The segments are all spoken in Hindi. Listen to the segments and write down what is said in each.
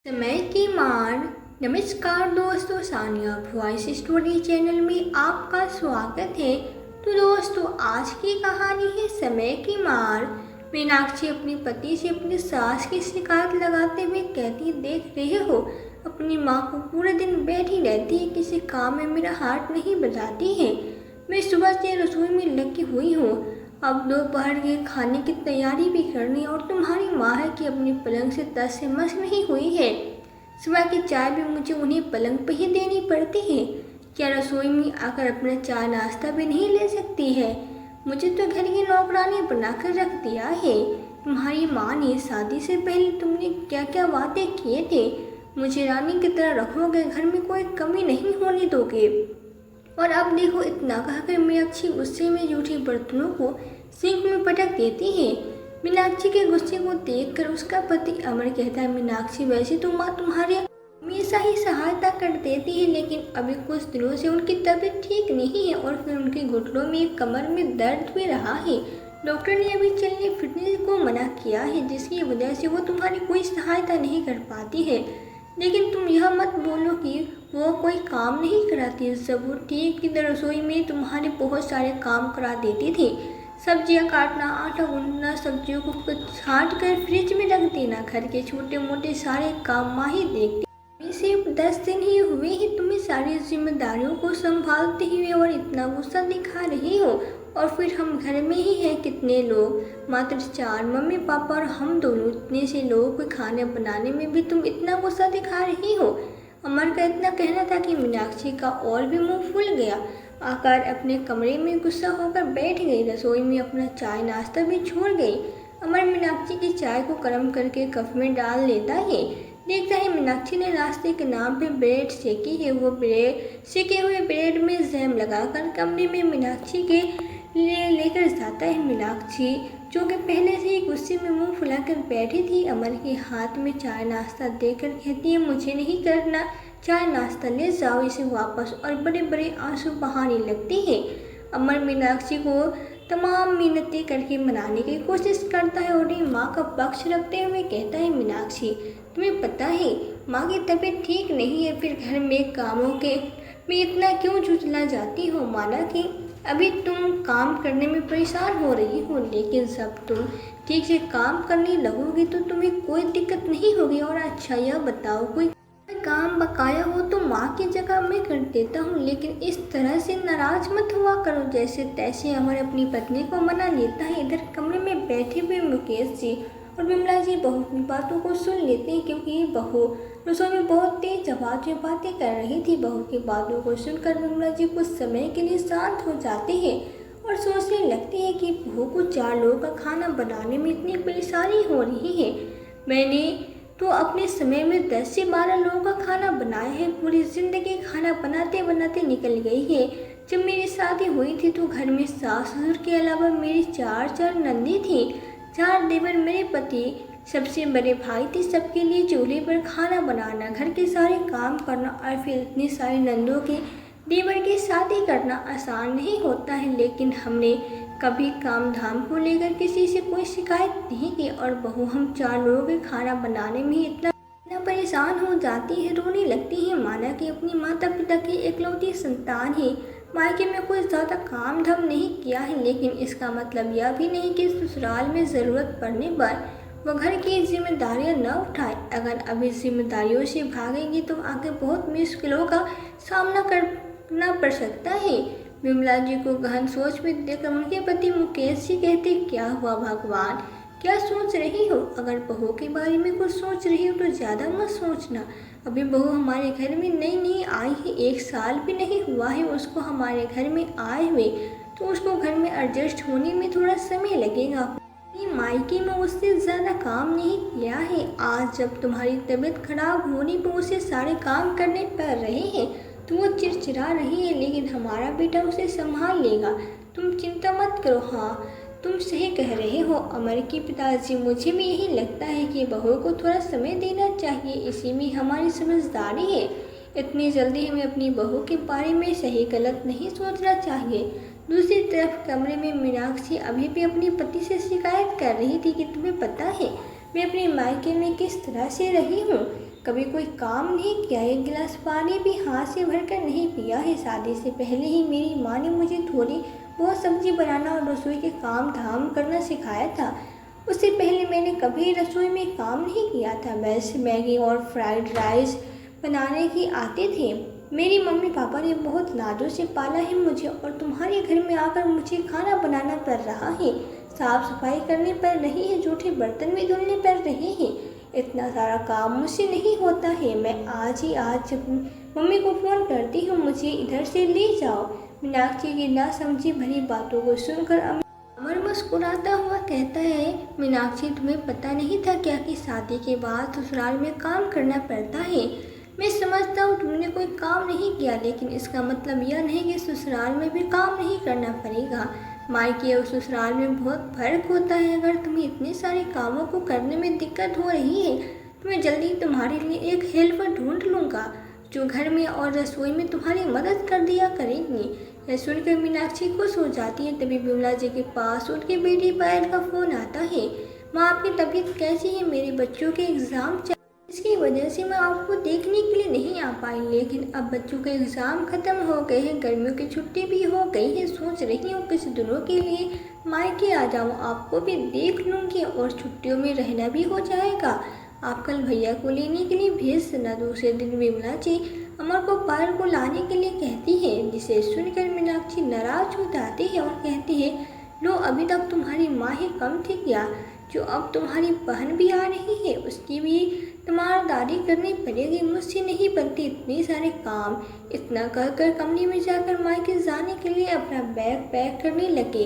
समय की मार। नमस्कार दोस्तों, सानिया वॉइस स्टोरी चैनल में आपका स्वागत है। तो दोस्तों, आज की कहानी है समय की मार। मीनाक्षी अपने पति से अपनी सास की शिकायत लगाते हुए कहती, देख रहे हो अपनी माँ को पूरे दिन बैठी रहती है, किसी काम में मेरा हाथ नहीं बजाती है। मैं सुबह से रसोई में लगी हुई हूँ, अब दोपहर के खाने की तैयारी भी करनी, और तुम्हारी माँ है कि अपनी पलंग से तस से मस नहीं हुई है। सुबह की चाय भी मुझे उन्हें पलंग पर ही देनी पड़ती है। क्या रसोई में आकर अपना चाय नाश्ता भी नहीं ले सकती है? मुझे तो घर की नौकरानी बनाकर रख दिया है। तुम्हारी माँ ने शादी से पहले तुमने क्या क्या वादे किए थे, मुझे रानी की तरह रखोगे, घर में कोई कमी नहीं होने दोगे। और अब देखो, इतना कहकर मीनाक्षी गुस्से में जूठे बर्तनों को सिंक में पटक देती है। मीनाक्षी के गुस्से को देखकर उसका पति अमर कहता है, मीनाक्षी वैसे तो माँ तुम्हारे हमेशा ही सहायता कर देती है, लेकिन अभी कुछ दिनों से उनकी तबीयत ठीक नहीं है और फिर उनके घुटनों में कमर में दर्द भी रहा है। डॉक्टर ने अभी चलने फिरने को मना किया है, जिसकी वजह से वो तुम्हारी कोई सहायता नहीं कर पाती है। लेकिन तुम यह मत बोलो कि वो कोई काम नहीं कराती। सब वो ठीक की रसोई में तुम्हारे बहुत सारे काम करा देती थी। सब्जियां काटना, आटा गूंदना, सब्जियों को छांट कर फ्रिज में रख देना, घर के छोटे मोटे सारे काम माँ ही देखती। अभी सिर्फ 10 दिन ही हुए हैं तुम्हें सारी जिम्मेदारियों को संभालते हुए, और इतना गुस्सा दिखा रही हो। और फिर हम घर में ही हैं कितने लोग, मात्र 4, मम्मी पापा और हम दोनों। इतने से लोगों को खाने बनाने में भी तुम इतना गुस्सा दिखा रही हो। अमर का इतना कहना था कि मीनाक्षी का और भी मुंह फूल गया। आकर अपने कमरे में गुस्सा होकर बैठ गई, रसोई में अपना चाय नाश्ता भी छोड़ गई। अमर मीनाक्षी की चाय को गर्म करके कप में डाल लेता है। देखता है मीनाक्षी ने नाश्ते के नाम पे ब्रेड सेकी है। वो ब्रेड सेके हुए ब्रेड में जैम लगाकर कमरे में मीनाक्षी के लिए लेकर जाता है। मीनाक्षी, जो कि पहले से ही गुस्से में मुंह फुलाकर बैठी थी, अमर के हाथ में चाय नाश्ता देकर कहती है, मुझे नहीं करना चाय नाश्ता, ले जाओ इसे वापस, और बड़े बड़े आंसू बहाने लगती है। अमर मीनाक्षी को तमाम मिन्नतें करके मनाने की कोशिश करता है और माँ का पक्ष रखते हुए कहता है, मीनाक्षी तुम्हें पता है माँ की तबीयत ठीक नहीं है, फिर घर में कामों के में इतना क्यों झुंझला जाती हो। माना कि अभी तुम काम करने में परेशान हो रही हो, लेकिन जब तुम ठीक से काम करने लगोगी तो तुम्हें कोई दिक्कत नहीं होगी। और अच्छा यह बताओ, कोई काम बकाया हो तो माँ की जगह मैं कर देता हूँ, लेकिन इस तरह से नाराज मत हुआ करो। जैसे तैसे अमर अपनी पत्नी को मना लेता है। इधर कमरे में बैठे हुए मुकेश जी और विमला जी बहू की बातों को सुन लेते हैं, क्योंकि बहू रसोई में बहुत तेज आवाज में बातें कर रही थी। बहू की बातों को सुनकर विमला जी कुछ समय के लिए शांत हो जाते हैं और सोचने लगते हैं कि बहू को 4 लोगों का खाना बनाने में इतनी परेशानी हो रही है। मैंने तो अपने समय में 10 से 12 लोगों का खाना बनाया है। पूरी जिंदगी खाना बनाते बनाते निकल गई है। जब मेरी शादी हुई थी तो घर में सास ससुर के अलावा मेरी 4 नंदी थी, 4 देवर, मेरे पति सबसे बड़े भाई थे। सबके लिए चूल्हे पर खाना बनाना, घर के सारे काम करना, और फिर इतनी सारी नंदों के देवर की शादी करना आसान नहीं होता है। लेकिन हमने कभी काम धाम को लेकर किसी से कोई शिकायत नहीं की, और बहू हम 4 लोगों के खाना बनाने में इतना परेशान हो जाती है, रोने लगती है, माना कि अपनी माता पिता की इकलौती संतान है। मायके में कोई ज़्यादा काम धाम नहीं किया है, लेकिन इसका मतलब यह भी नहीं कि ससुराल में ज़रूरत पड़ने पर वो घर की जिम्मेदारियां न उठाए। अगर अभी जिम्मेदारियों से भागेगी तो आगे बहुत मुश्किलों का सामना करना पड़ सकता है। विमला जी को गहन सोच में देखकर उनके पति मुकेश जी कहते, क्या हुआ भगवान, क्या सोच रही हो? अगर बहू के बारे में कुछ सोच रही हो तो ज़्यादा मत सोचना। अभी बहू हमारे घर में नई नई आई है, 1 साल भी नहीं हुआ है उसको हमारे घर में आए हुए, तो उसको घर में एडजस्ट होने में थोड़ा समय लगेगा। मायके में उससे ज़्यादा काम नहीं किया है। आज जब तुम्हारी तबीयत खराब होने पर उसे सारे काम करने पड़ रहे हैं तो वो चिड़चिड़ा रही है, लेकिन हमारा बेटा उसे संभाल लेगा, तुम चिंता मत करो। हाँ, तुम सही कह रहे हो अमर के पिताजी, मुझे भी यही लगता है कि बहू को थोड़ा समय देना चाहिए, इसी में हमारी समझदारी है। इतनी जल्दी हमें अपनी बहू के बारे में सही गलत नहीं सोचना चाहिए। दूसरी तरफ कमरे में मीनाक्षी अभी भी अपने पति से शिकायत कर रही थी कि तुम्हें पता है मैं अपने मायके में किस तरह से रही हूँ। कभी कोई काम नहीं किया, एक गिलास पानी भी हाथ से भरकर नहीं पिया है। शादी से पहले ही मेरी माँ ने मुझे थोड़ी बहुत सब्जी बनाना और रसोई के काम धाम करना सिखाया था। उससे पहले मैंने कभी रसोई में काम नहीं किया था। बस मैगी और फ्राइड राइस बनाने ही आते थे। मेरी मम्मी पापा ने बहुत लाडों से पाला है मुझे, और तुम्हारे घर में आकर मुझे खाना बनाना पड़ रहा है, साफ सफाई करनी पड़ रही है, जूठे बर्तन भी धुलने पड़ रहे हैं। इतना सारा काम मुझसे नहीं होता है। मैं आज मम्मी को फ़ोन करती हूँ, मुझे इधर से ले जाओ। मीनाक्षी की नासमझी भरी बातों को सुनकर अमर मुस्कुराता हुआ कहता है, मीनाक्षी तुम्हें पता नहीं था क्या कि शादी के बाद ससुराल में काम करना पड़ता है। मैं समझता हूँ तुमने कोई काम नहीं किया, लेकिन इसका मतलब यह नहीं कि ससुराल में भी काम नहीं करना पड़ेगा। मायके और ससुराल में बहुत फर्क होता है। अगर तुम्हें इतने सारे कामों को करने में दिक्कत हो रही है तो मैं जल्दी तुम्हारे लिए एक हेल्पर ढूंढ लूँगा जो घर में और रसोई में तुम्हारी मदद कर दिया करेंगी। यह सुनकर मीनाक्षी खुश हो जाती है। तभी विमला जी के पास उनकी बेटी पायल का फ़ोन आता है। माँ, आपकी तबीयत कैसी है? मेरे बच्चों के एग्ज़ाम इसकी वजह से मैं आपको देखने के लिए नहीं आ पाई, लेकिन अब बच्चों के एग्ज़ाम ख़त्म हो गए हैं, गर्मियों की छुट्टी भी हो गई है। सोच रही हूँ कुछ दिनों के लिए मायके आ जाऊँ, आपको भी देख लूँगी और छुट्टियों में रहना भी हो जाएगा। आप कल भैया को लेने के लिए भेज देना। दूसरे दिन विमला जी अमर को पायल को लाने के लिए कहती है, जिसे सुनकर मीनाक्षी नाराज हो जाती है और कहती है, लो अभी तक तुम्हारी माँ ही कम थी क्या? जो अब तुम्हारी बहन भी आ रही है उसकी भी तुम्हारी करनी पड़ेगी। मुझसे नहीं बनती इतने सारे काम। इतना कहकर कमरे में जाकर मायके जाने के लिए अपना बैग पैक करने लगे।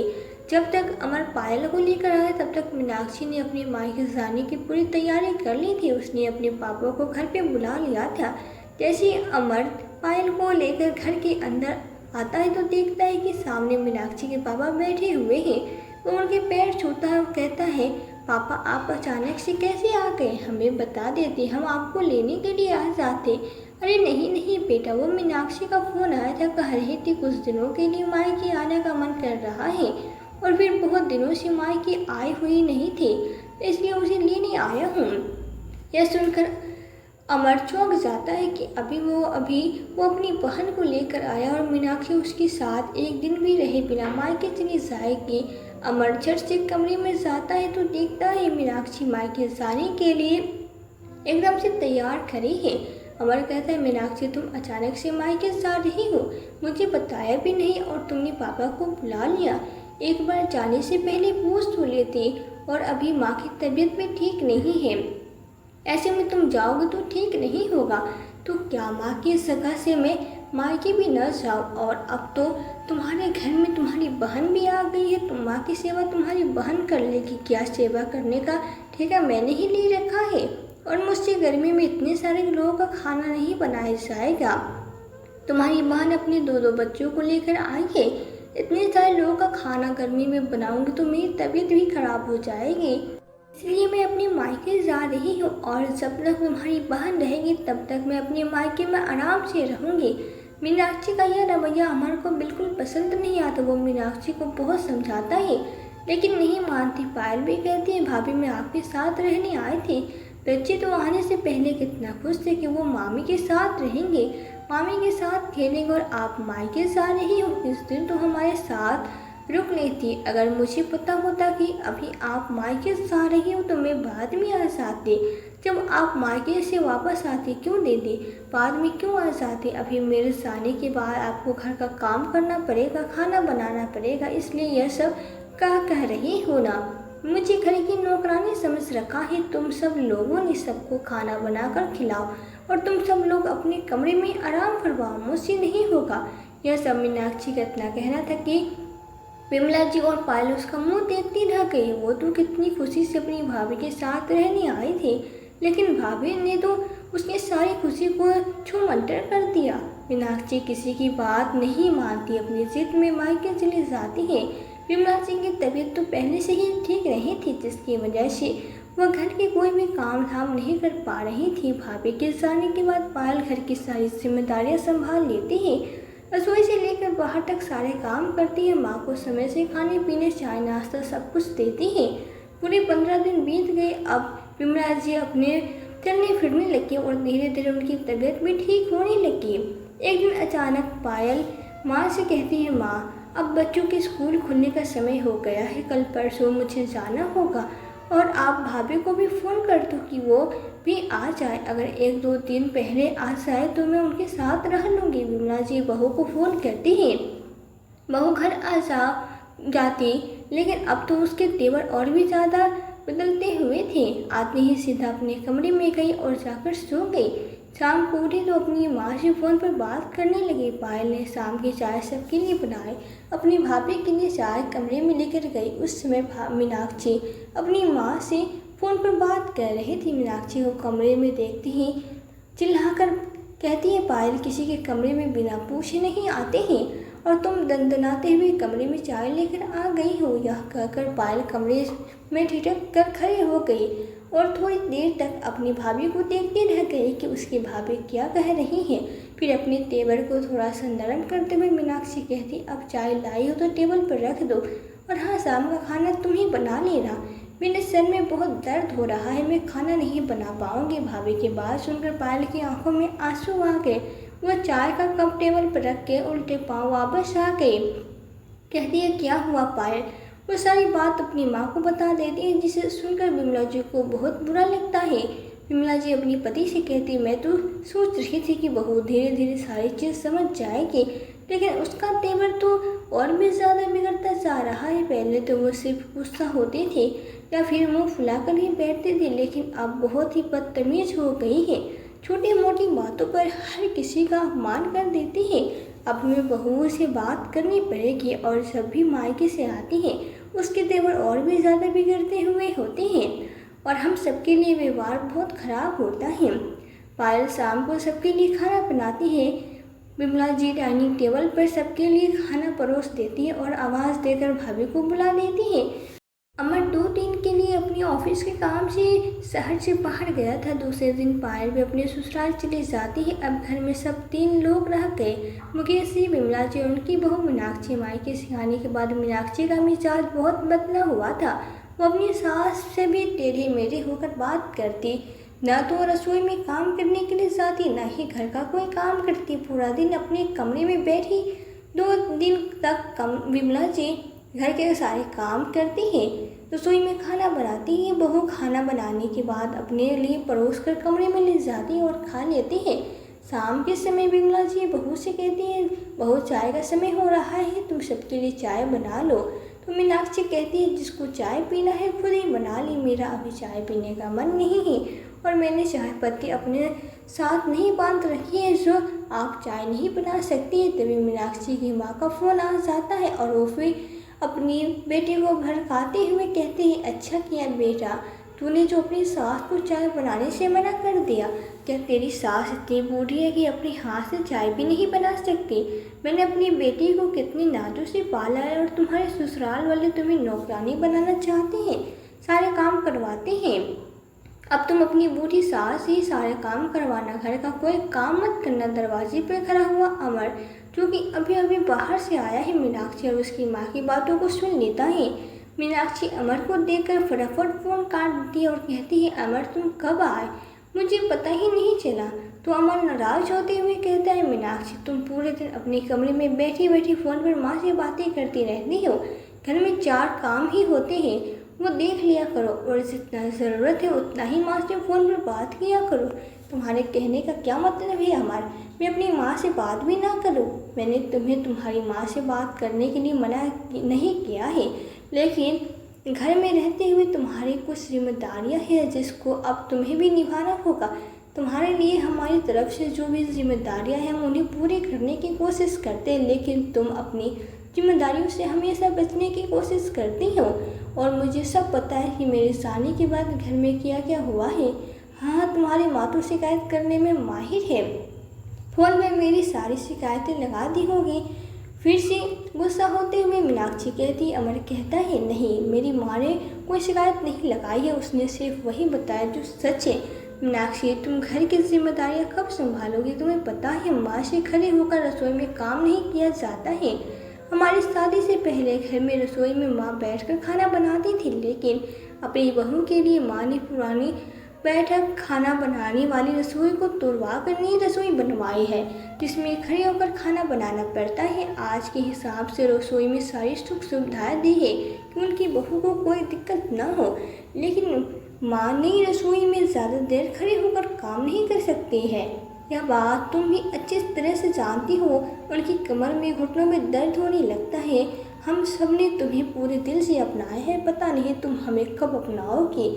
जब तक अमर पायल को लेकर आया तब तक मीनाक्षी ने अपने मायके जाने की पूरी तैयारी कर ली थी। उसने अपने पापा को घर पे बुला लिया था। जैसे अमर पायल को लेकर घर के अंदर आता है तो देखता है कि सामने मीनाक्षी के पापा बैठे हुए हैं। वो उनके पैर छूता है और कहता है, पापा आप अचानक से कैसे आ गए? हमें बता देते, हम आपको लेने के लिए आ जाते। अरे नहीं नहीं बेटा, वो मीनाक्षी का फ़ोन आया था, कह रही थी कुछ दिनों के लिए मायके आने का मन कर रहा है और फिर बहुत दिनों से मायके आए हुई नहीं थे, इसलिए उसे लेने आया हूँ। यह सुनकर अमर चौंक जाता है कि अभी वो अपनी बहन को लेकर आया और मीनाक्षी उसके साथ एक दिन भी रहे बिना मायके चली जाएगी। अमर झट से कमरे में जाता है तो देखता है मीनाक्षी मायके जाने के लिए एकदम से तैयार खड़ी है। अमर कहता है, मीनाक्षी तुम अचानक से मायके जा रही हो, मुझे बताया भी नहीं और तुमने पापा को बुला लिया। एक बार जाने से पहले पूछ तो लेती, और अभी माँ की तबीयत भी ठीक नहीं है, ऐसे में तुम जाओगे तो ठीक नहीं होगा। तो क्या माँ की जगह से मैं मायके भी न जाऊँ? और अब तो तुम्हारे घर में तुम्हारी बहन भी आ गई है, तो माँ की सेवा तुम्हारी बहन कर लेगी। क्या सेवा करने का ठेका मैंने ही ले रखा है, और मुझसे गर्मी में इतने सारे लोगों का खाना नहीं बनाया जाएगा। तुम्हारी बहन अपने दो बच्चों को लेकर आई है, इतने सारे लोगों का खाना गर्मी में बनाऊंगी तो मेरी तबीयत भी खराब हो जाएगी, इसलिए मैं अपने मायके जा रही हूँ। और जब तक तुम्हारी बहन रहेगी तब तक मैं अपने मायके में आराम से रहूँगी। मीनाक्षी का यह रवैया अमर को बिल्कुल पसंद नहीं आता। वो मीनाक्षी को बहुत समझाता है लेकिन नहीं मानती। पायल भी कहती है, भाभी मैं आपके साथ रहने आई थी। बच्चे तो आने से पहले कितना खुश थे कि वो मामी के साथ रहेंगे, मामी के साथ खेलेंगे, और आप मायके जा रही हो, इस दिन तो हमारे साथ रुक लेती। अगर मुझे पता होता कि अभी आप मायके जा रही हो तो मैं बाद में आ जाती। जब आप मायके से वापस आती क्यों दीदी, बाद में क्यों आ जाती? अभी मेरे जाने के बाद आपको घर का काम करना पड़ेगा, खाना बनाना पड़ेगा, इसलिए यह सब कह रही हो ना। मुझे घर की नौकरानी समझ रखा है। तुम सब लोगों ने सबको खाना बनाकर खिलाओ और तुम सब लोग अपने कमरे में आराम करवाओ, मुझसे नहीं होगा। यह सब मीनाक्षी का इतना कहना था कि विमला जी और पायल उसका मुंह देखती रह गई। वो तो कितनी खुशी से अपनी भाभी के साथ रहने आई थी, लेकिन भाभी ने तो उसकी सारी खुशी को छूमंतर कर दिया। मीनाक्षी किसी की बात नहीं मानती, अपनी जिद में मायके चली जाती है। विमला सिंह की तबीयत तो पहले से ही ठीक नहीं थी, जिसकी वजह से वह घर के कोई भी काम धाम नहीं कर पा रही थी। भाभी के जाने के बाद पायल घर की सारी जिम्मेदारियां संभाल लेती है, रसोई से लेकर बाहर तक सारे काम करती है। माँ को समय से खाने पीने, चाय नाश्ता सब कुछ देती है। पूरे 15 दिन बीत गए। अब विमला जी अपने चलने फिरने लगी और धीरे धीरे उनकी तबीयत भी ठीक होने लगी। एक दिन अचानक पायल माँ से कहती है, माँ अब बच्चों के स्कूल खुलने का समय हो गया है, कल परसों मुझे जाना होगा और आप भाभी को भी फ़ोन कर दो कि वो भी आ जाए। अगर 1-2 दिन पहले आ जाए तो मैं उनके साथ रह लूँगी। विमला जी बहू को फ़ोन करती है। बहू घर जाती, लेकिन अब तो उसके तेवर और भी ज़्यादा बदलते हुए थे। आते ही सीधा अपने कमरे में गई और जाकर सो गई। शाम को उठी तो अपनी माँ से फ़ोन पर बात करने लगी। पायल ने शाम की चाय सबके लिए बनाई, अपनी भाभी के लिए चाय कमरे में लेकर गई। उस समय मीनाक्षी अपनी माँ से फ़ोन पर बात कर रही थी। मीनाक्षी को कमरे में देखती ही चिल्लाकर कहती है, पायल किसी के कमरे में बिना पूछे नहीं आते हैं और तुम दंदनाते हुए कमरे में चाय लेकर आ गई हो। यह कहकर पायल कमरे में ठिठक कर खड़ी हो गई और थोड़ी देर तक अपनी भाभी को देखती रह गई कि उसकी भाभी क्या कह रही है। फिर अपने तेवर को थोड़ा सा नरम करते हुए मीनाक्षी कहती, अब चाय लाई हो तो टेबल पर रख दो और हाँ, शाम का खाना तुम ही बना लेना। मेरे सर में बहुत दर्द हो रहा है, मैं खाना नहीं बना पाऊंगी। भाभी की बात सुनकर पायल की आंखों में आंसू आ गए। वह चाय का कप टेबल पर रख के उल्टे पांव वापस आ गई। कहती है, क्या हुआ पायल? वो सारी बात अपनी माँ को बता देती है, जिसे सुनकर विमला जी को बहुत बुरा लगता है। विमला जी अपनी पति से कहती, मैं तो सोच रही थी कि बहू धीरे धीरे सारी चीज़ समझ जाएगी, लेकिन उसका तेवर तो और भी ज़्यादा बिगड़ता जा रहा है। पहले तो वो सिर्फ गुस्सा होती थी या फिर मुंह फुलाकर ही बैठती थी, लेकिन अब बहुत ही बदतमीज हो गई है। छोटी मोटी बातों पर हर किसी का अपमान कर देती है। अब हमें बहुओं से बात करनी पड़ेगी और जब भी मायके से आती है उसके तेवर और भी ज़्यादा बिगड़ते हुए होते हैं और हम सबके लिए व्यवहार बहुत ख़राब होता है। पायल शाम को सबके लिए खाना बनाती है। विमला जी डाइनिंग टेबल पर सबके लिए खाना परोस देती है और आवाज़ देकर भाभी को बुला देती है। अमर 2 दिन के लिए अपने ऑफिस के काम से शहर से बाहर गया था। दूसरे दिन पायल भी अपने ससुराल चली जाती है। अब घर में सब 3 लोग रह गए, मुकेश जी, विमला जी और उनकी बहू मीनाक्षी। मायके से आने के बाद मीनाक्षी का मिजाज बहुत बदला हुआ था। वो अपनी सास से भी टेढ़े मेढ़े होकर बात करती, न तो रसोई में काम करने के लिए जाती, न ही घर का कोई काम करती। पूरा दिन अपने कमरे में बैठी 2 दिन तक विमला जी घर के सारे काम करती है, रसोई में खाना बनाती है। बहू खाना बनाने के बाद अपने लिए परोस कर कमरे में ले जाती है और खा लेती है। शाम के समय विमला जी बहू से कहती है, बहू चाय का समय हो रहा है, तुम सबके लिए चाय बना लो। तो मीनाक्षी कहती है, जिसको चाय पीना है खुद ही बना ली, मेरा अभी चाय पीने का मन नहीं है और मैंने चाय पत्ती अपने साथ नहीं बांध रखी है जो आप चाय नहीं बना सकती है। तभी मीनाक्षी की माँ का फ़ोन आ जाता है और वो फिर अपनी बेटी को भड़काते हुए कहते हैं, अच्छा किया बेटा, तूने जो अपनी सास को चाय बनाने से मना कर दिया। क्या तेरी सास इतनी बूढ़ी है कि अपने हाथ से चाय भी नहीं बना सकती? मैंने अपनी बेटी को कितनी नाजों से पाला है और तुम्हारे ससुराल वाले तुम्हें नौकरानी बनाना चाहते हैं, सारे काम करवाते हैं। अब तुम अपनी बूढ़ी सास ही सारे काम करवाना, घर का कोई काम मत करना। दरवाजे पर खड़ा हुआ अमर, जो कि अभी अभी बाहर से आया है, मीनाक्षी और उसकी माँ की बातों को सुन लेता है। मीनाक्षी अमर को देखकर फटाफट फ़ोन काट देती है और कहती है, अमर तुम कब आए, मुझे पता ही नहीं चला। तो अमर नाराज़ होते हुए कहता है, मीनाक्षी तुम पूरे दिन अपने कमरे में बैठी बैठी फ़ोन पर माँ से बातें करती रहती हो, घर में 4 काम ही होते हैं, वो देख लिया करो और जितना ज़रूरत है उतना ही माँ से फ़ोन पर बात किया करो। तुम्हारे कहने का क्या मतलब है अमर, मैं अपनी माँ से बात भी ना करूँ? मैंने तुम्हें तुम्हारी माँ से बात करने के लिए मना नहीं किया है, लेकिन घर में रहते हुए तुम्हारी कुछ जिम्मेदारियाँ हैं जिसको अब तुम्हें भी निभाना होगा। तुम्हारे लिए हमारी तरफ से जो भी जिम्मेदारियाँ हैं हम उन्हें पूरी करने की कोशिश करते हैं, लेकिन तुम अपनी जिम्मेदारियों से हमेशा बचने की कोशिश करती हो और मुझे सब पता है कि मेरे जाने के बाद घर में क्या क्या हुआ है। हाँ, तुम्हारी माँ तो शिकायत करने में माहिर है, फ़ोन में मेरी सारी शिकायतें लगा दी होगी। फिर से गुस्सा होते हुए मीनाक्षी कहती, अमर कहता है, नहीं मेरी माँ ने कोई शिकायत नहीं लगाई है, उसने सिर्फ वही बताया जो सच है। मीनाक्षी तुम घर की जिम्मेदारियाँ कब संभालोगी? तुम्हें पता है माँ से खड़े होकर रसोई में काम नहीं किया जाता है। हमारी शादी से पहले घर में रसोई में माँ बैठकर खाना बनाती थी, लेकिन अपनी बहू के लिए माँ ने पुरानी बैठक खाना बनाने वाली रसोई को तुड़वा कर नई रसोई बनवाई है, जिसमें खड़े होकर खाना बनाना पड़ता है। आज के हिसाब से रसोई में सारी सुख सुविधाएं दी है कि उनकी बहू को कोई दिक्कत न हो, लेकिन माँ नई रसोई में ज़्यादा देर खड़े होकर काम नहीं कर सकती है। यह बात तुम भी अच्छी तरह से जानती हो। उनकी कमर में घुटनों में दर्द होने लगता है। हम सब ने तुम्हें पूरे दिल से अपनाया है, पता नहीं तुम हमें कब अपनाओगी,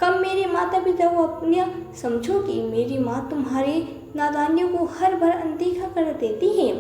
कब मेरे माता पिता को अपना समझोगी। मेरी माँ तुम्हारी नादानियों को हर बार अनदेखा कर देती है,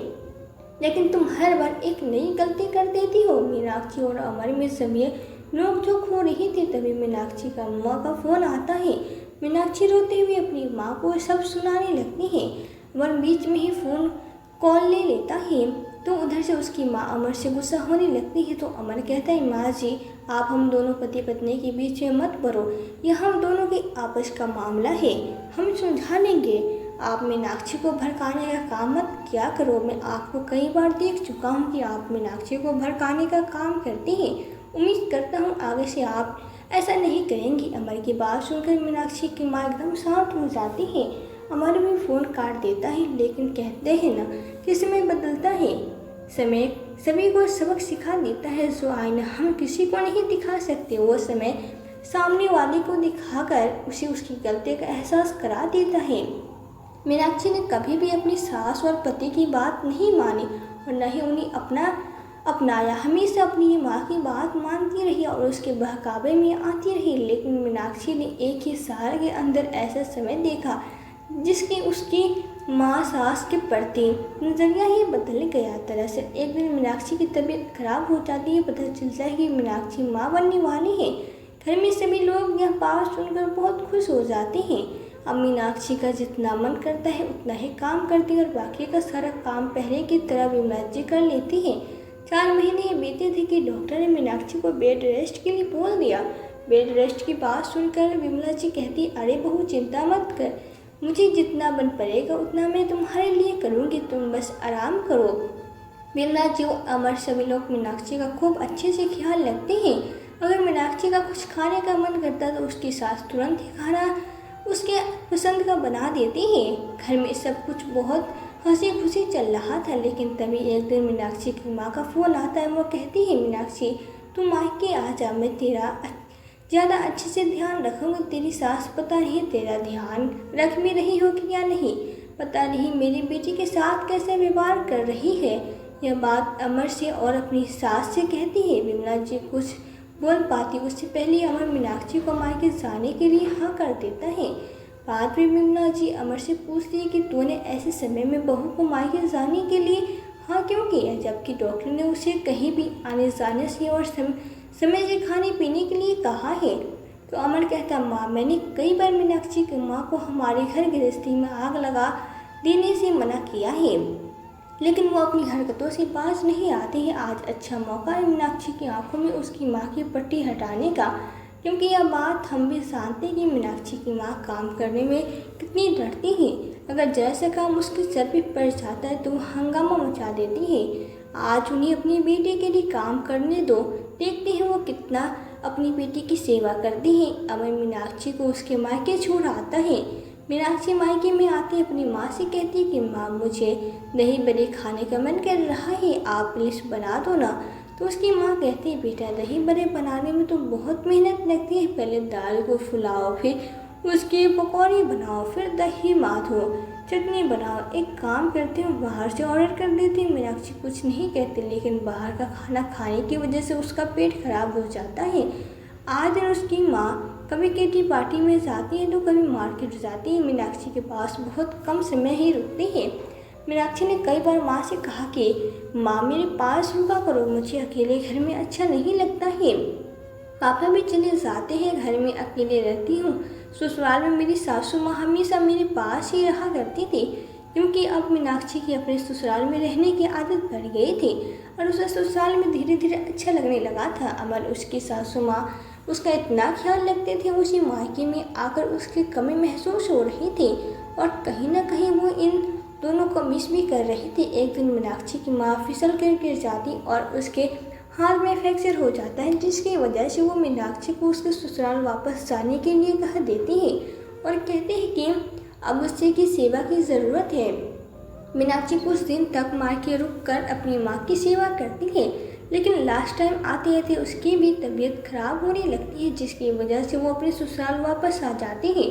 लेकिन तुम हर बार एक नई गलती कर देती हो। मीनाक्षी और अमर में समय नोक-झोंक हो रही थी, तभी मीनाक्षी का माँ का फोन आता है। मीनाक्षी रोते हुए अपनी माँ को सब सुनाने लगती है। अमर बीच में ही फोन कॉल ले लेता है, तो उधर से उसकी माँ अमर से गुस्सा होने लगती है। तो अमर कहता है, माँ जी आप हम दोनों पति पत्नी के बीच में मत पड़ो, यह हम दोनों के आपस का मामला है, हम सुलझा लेंगे। आप मीनाक्षी को भड़काने का काम मत किया करो। मैं आपको कई बार देख चुका हूँ कि आप मीनाक्षी को भड़काने का काम करती हैं। उम्मीद करता हूँ आगे से आप ऐसा नहीं करेंगी। अमर की बात सुनकर मीनाक्षी की माँ एकदम शांत हो जाती है। अमर भी फ़ोन काट देता है, लेकिन कहते हैं ना कि समय बदलता है, समय सभी को सबक सिखा देता है। जो आईना हम किसी को नहीं दिखा सकते, वो समय सामने वाले को दिखाकर उसे उसकी गलती का एहसास करा देता है। मीनाक्षी ने कभी भी अपनी सास और पति की बात नहीं मानी और न ही उन्हें अपनाया। हमेशा अपनी माँ की बात मानती रही और उसके बहकावे में आती रही। लेकिन मीनाक्षी ने एक ही साल के अंदर ऐसा समय देखा जिसकी उसकी माँ सास के प्रति नज़रिया ही बदल गया। दरअसल एक दिन मीनाक्षी की तबीयत खराब हो जाती है। पता चलता है कि मीनाक्षी माँ बनने वाली है। घर में सभी लोग यह बात सुनकर बहुत खुश हो जाते हैं। अब मीनाक्षी का जितना मन करता है उतना ही काम करती है और बाकी का सारा काम पहले की तरह विमला जी कर लेती है। 4 महीने बीते थे कि डॉक्टर ने मीनाक्षी को बेड रेस्ट के लिए बोल दिया। बेड रेस्ट की बात सुनकर विमला जी कहती, अरे बहू चिंता मत कर, मुझे जितना बन पड़ेगा उतना मैं तुम्हारे लिए करूँगी, तुम बस आराम करो। विमला जी और अमर सभी लोग मीनाक्षी का खूब अच्छे से ख्याल रखते हैं। अगर मीनाक्षी का कुछ खाने का मन करता तो उसकी सास तुरंत ही खाना उसके पसंद का बना देती है। घर में सब कुछ बहुत हंसी खुशी चल रहा था, लेकिन तभी एक दिन मीनाक्षी की माँ का फ़ोन आता है। वो कहती है, मीनाक्षी तुम मायके आ जा, मैं तेरा ज़्यादा अच्छे से ध्यान रखूँगी। तेरी सास पता नहीं तेरा ध्यान रख भी रही हो कि या नहीं, पता नहीं मेरी बेटी के साथ कैसे व्यवहार कर रही है। यह बात अमर से और अपनी सास से कहती है। विमला जी कुछ बोल पाती उससे पहले अमर मीनाक्षी को मायके जाने के लिए हाँ कर देता है। बाद में विमला जी अमर से पूछती है कि तूने ऐसे समय में बहू को मायके जाने के लिए हाँ क्यों किया, जबकि डॉक्टर ने उसे कहीं भी आने जाने से और समय से खाने पीने के लिए कहा है। तो अमर कहता, माँ मैंने कई बार मीनाक्षी की माँ को हमारे घर गृहस्थी में आग लगा देने से मना किया है, लेकिन वो अपनी हरकतों से बाज नहीं आती है। आज अच्छा मौका है मीनाक्षी की आंखों में उसकी माँ की पट्टी हटाने का, क्योंकि यह बात हम भी जानते हैं कि मीनाक्षी की माँ काम करने में कितनी डरती है। अगर जैसा काम उसके सर पे पड़ जाता है तो वो हंगामा मचा देती है। आज उन्हें अपनी बेटी के लिए काम करने दो, देखते हैं वो कितना अपनी बेटी की सेवा करती है। अमर मीनाक्षी को उसके मायके छोड़ आता है। मीनाक्षी मायके में आती अपनी माँ से कहती है कि माँ मुझे दही बड़े खाने का मन कर रहा है, आप प्लीज़ बना दो ना। तो उसकी माँ कहती है, बेटा दही बड़े बनाने में तो बहुत मेहनत लगती है, पहले दाल को फुलाओ, फिर उसके पकौड़े बनाओ, फिर दही माथो, चटनी बनाओ। एक काम करती हूँ बाहर से ऑर्डर कर देती हूँ। मीनाक्षी कुछ नहीं कहती, लेकिन बाहर का खाना खाने की वजह से उसका पेट खराब हो जाता है। आज दिन उसकी माँ कभी किटी पार्टी में जाती है तो कभी मार्केट जाती है। मीनाक्षी के पास बहुत कम समय ही रुकती है। मीनाक्षी ने कई बार माँ से कहा कि माँ मेरे पास रुका करो, मुझे अकेले घर में अच्छा नहीं लगता है। पापा भी चले जाते हैं, घर में अकेले रहती हूँ। ससुराल में मेरी सासू माँ हमेशा मेरे पास ही रहा करती थी, क्योंकि अब मीनाक्षी की अपने ससुराल में रहने की आदत पड़ गई थी और उसे ससुराल में धीरे धीरे अच्छा लगने लगा था। अमर उसकी सासू माँ उसका इतना ख्याल रखते थे, उसी मायके में आकर उसकी कमी महसूस हो रही थी और कहीं ना कहीं वो इन दोनों को मिस भी कर रही थी। एक दिन मीनाक्षी की माँ फिसल कर गिर जाती और उसके हाथ में फ्रैक्चर हो जाता है, जिसकी वजह से वो मीनाक्षी को उसके ससुराल वापस जाने के लिए कह देती है और कहते हैं कि अब उससे की सेवा की ज़रूरत है। मीनाक्षी कुछ दिन तक मायके रुक कर अपनी माँ की सेवा करती है, लेकिन लास्ट टाइम आते आते उसकी भी तबीयत खराब होने लगती है, जिसकी वजह से वो अपने ससुराल वापस आ जाती है।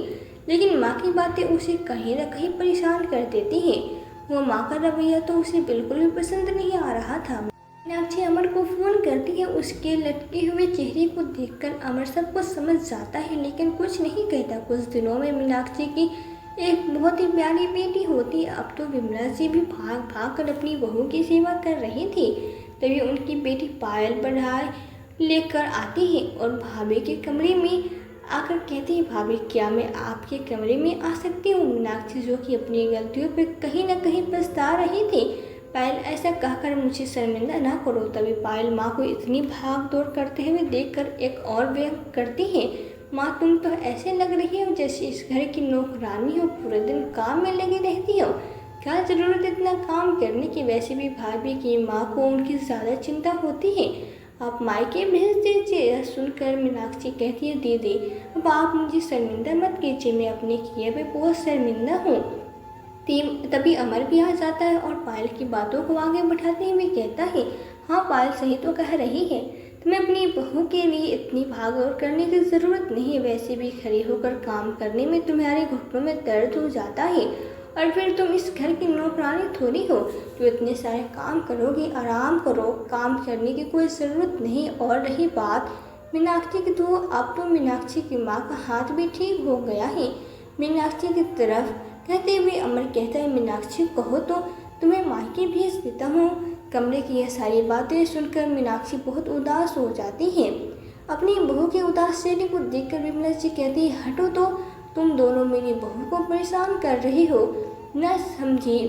लेकिन माँ की बातें उसे कहीं न कहीं परेशान कर देती हैं। वो माँ का रवैया तो उसे बिल्कुल भी पसंद नहीं आ रहा था। मीनाक्षी अमर को फ़ोन करती है। उसके लटके हुए चेहरे को देखकर अमर सब कुछ समझ जाता है, लेकिन कुछ नहीं कहता। कुछ दिनों में मीनाक्षी की एक बहुत ही प्यारी बेटी होती है। अब तो विमला जी भी भाग भाग कर अपनी बहू की सेवा कर रही थी। तभी उनकी बेटी पायल बढ़ाई लेकर आती है और भाभी के कमरे में आकर कहती है, भाभी क्या मैं आपके कमरे में आ सकती हूँ? मीनाक्षी जो कि अपनी गलतियों पर कहीं न कहीं पछता रही थी। पायल ऐसा कहकर मुझे शर्मिंदा ना करो। तभी पायल माँ को इतनी भाग दौड़ करते हुए देखकर एक और व्यंग करती है, माँ तुम तो ऐसे लग रही हो जैसे इस घर की नौकरानी हो, पूरे दिन काम में लगी रहती हो। क्या ज़रूरत इतना काम करने की? वैसे भी भाभी की माँ को उनकी ज़्यादा चिंता होती है, आप मायके भेज दीजिए। यह सुनकर मीनाक्षी कहती है, दीदी अब आप मुझे शर्मिंदा मत कीजिए, मैं अपने किए पे बहुत शर्मिंदा हूँ। तभी अमर भी आ जाता है और पायल की बातों को आगे बढ़ाते हुए कहता है, हाँ पायल सही तो कह रही है, तुम्हें अपनी बहू के लिए इतनी भागदौड़ करने की ज़रूरत नहीं है। वैसे भी खड़ी होकर काम करने में तुम्हारे घुटनों में दर्द हो जाता है, और फिर तुम इस घर की नौकरानी थोड़ी हो जो इतने सारे काम करोगी। आराम करो, काम करने की कोई ज़रूरत नहीं। और रही बात मीनाक्षी की, तो अब तो मीनाक्षी की माँ का हाथ भी ठीक हो गया है। मीनाक्षी की तरफ कहते हुए अमर कहता है, मीनाक्षी कहो तो तुम्हें मायके भेज देता हूँ। कमरे की यह सारी बातें सुनकर मीनाक्षी बहुत उदास हो जाती है। अपनी बहू के उदास चेहरे को देखकर विमला जी कहती है, हटो तो, तुम दोनों मेरी बहू को परेशान कर रही हो। न समझी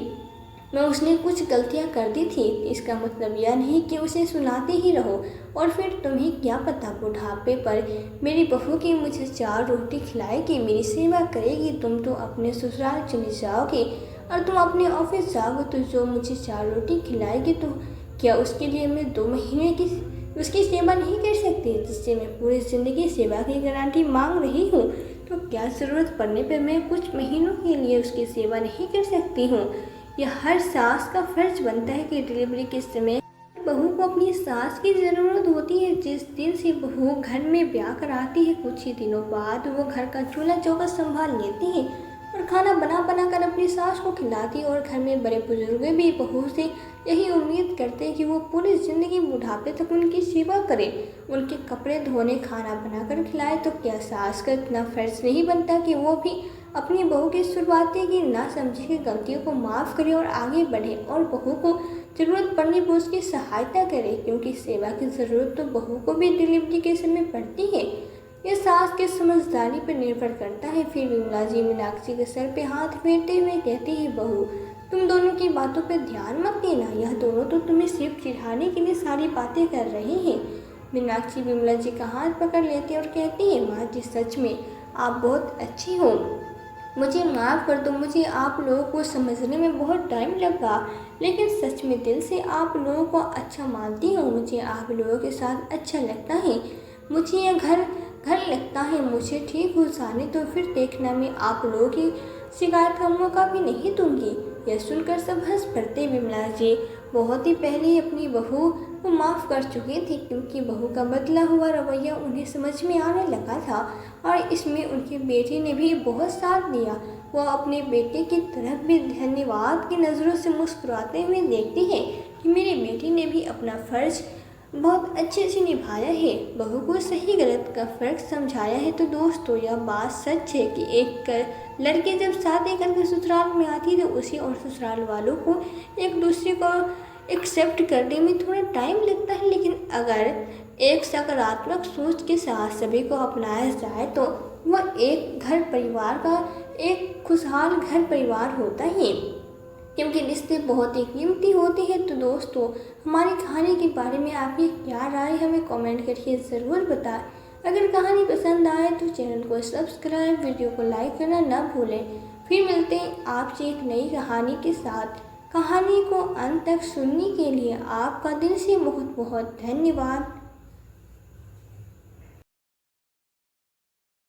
मैं उसने कुछ गलतियां कर दी थी, इसका मतलब यह नहीं कि उसे सुनाते ही रहो। और फिर तुम्हें क्या पता, बुढ़ापे पर मेरी बहू की मुझे 4 रोटी खिलाएगी, मेरी सेवा करेगी। तुम तो अपने ससुराल चली जाओगे और तुम अपने ऑफिस जाओगे, तो जो मुझे 4 रोटी खिलाएगी, तो क्या उसके लिए मैं 2 महीने की उसकी सेवा नहीं कर सकती, जिससे मैं पूरी ज़िंदगी सेवा की गारंटी मांग रही हूँ? तो क्या ज़रूरत पड़ने पर मैं कुछ महीनों के लिए उसकी सेवा नहीं कर सकती हूँ? यह हर सास का फर्ज बनता है कि डिलीवरी के समय बहू को अपनी सास की ज़रूरत होती है। जिस दिन से बहू घर में ब्याह कर आती है, कुछ ही दिनों बाद वो घर का चूल्हा चौका संभाल लेती है और खाना बना बना कर अपनी सास को खिलाती है। और घर में बड़े बुजुर्ग भी बहू से यही उम्मीद करते हैं कि वो पूरी ज़िंदगी बुढ़ापे तक उनकी सेवा करे, उनके कपड़े धोने, खाना बनाकर खिलाए। तो क्या सास का इतना फर्ज नहीं बनता कि वो भी अपनी बहू की शुरुआती की ना समझी की गलतियों को माफ़ करे और आगे बढ़े, और बहू को ज़रूरत पड़ने पर उसकी सहायता करे, क्योंकि सेवा की ज़रूरत तो बहू को भी डिलीवरी के समय पड़ती है। यह सास के समझदारी पर निर्भर करता है। फिर विमला जी मीनाक्षी के सर पे हाथ फेरते हुए कहती है, बहू तुम दोनों की बातों पर ध्यान मत देना, यह दोनों तो तुम्हें सिर्फ चिढ़ाने के लिए सारी बातें कर रही हैं। मीनाक्षी विमला जी का हाथ पकड़ लेती है और कहती है, माँ जी सच में आप बहुत अच्छी हो, मुझे माफ़ कर दो, मुझे आप लोगों को समझने में बहुत टाइम लगा, लेकिन सच में दिल से आप लोगों को अच्छा मानती हूँ। मुझे आप लोगों के साथ अच्छा लगता है, मुझे यह घर लगता है। मुझे ठीक हो जाने तो फिर देखना, मैं आप लोगों की शिकायत का मौका भी नहीं दूंगी। यह सुनकर सब हंस पड़ते। विमला जी बहुत ही पहले ही अपनी बहू को माफ़ कर चुकी थी, क्योंकि बहू का बदला हुआ रवैया उन्हें समझ में आने लगा था, और इसमें उनकी बेटी ने भी बहुत साथ दिया। वह अपने बेटे की तरफ भी धन्यवाद की नज़रों से मुस्कुराते हुए देखती है कि मेरी बेटी ने भी अपना फ़र्ज बहुत अच्छे से निभाया है, बहू को सही गलत का फ़र्क समझाया है। तो दोस्तों यह बात सच है कि एक लड़की जब शादी करके ससुराल में आती है, तो उसी और ससुराल वालों को एक दूसरे को एक्सेप्ट करने में थोड़ा टाइम लगता है, लेकिन अगर एक सकारात्मक सोच के साथ सभी को अपनाया जाए तो वह एक घर परिवार का एक खुशहाल घर परिवार होता है, क्योंकि रिश्ते बहुत ही कीमती होते हैं। तो दोस्तों हमारी कहानी के बारे में आपकी क्या राय हमें कमेंट करके ज़रूर बताएं। अगर कहानी पसंद आए तो चैनल को सब्सक्राइब, वीडियो को लाइक करना ना भूलें। फिर मिलते हैं आपसे एक नई कहानी के साथ। कहानी को अंत तक सुनने के लिए आपका दिल से बहुत बहुत धन्यवाद।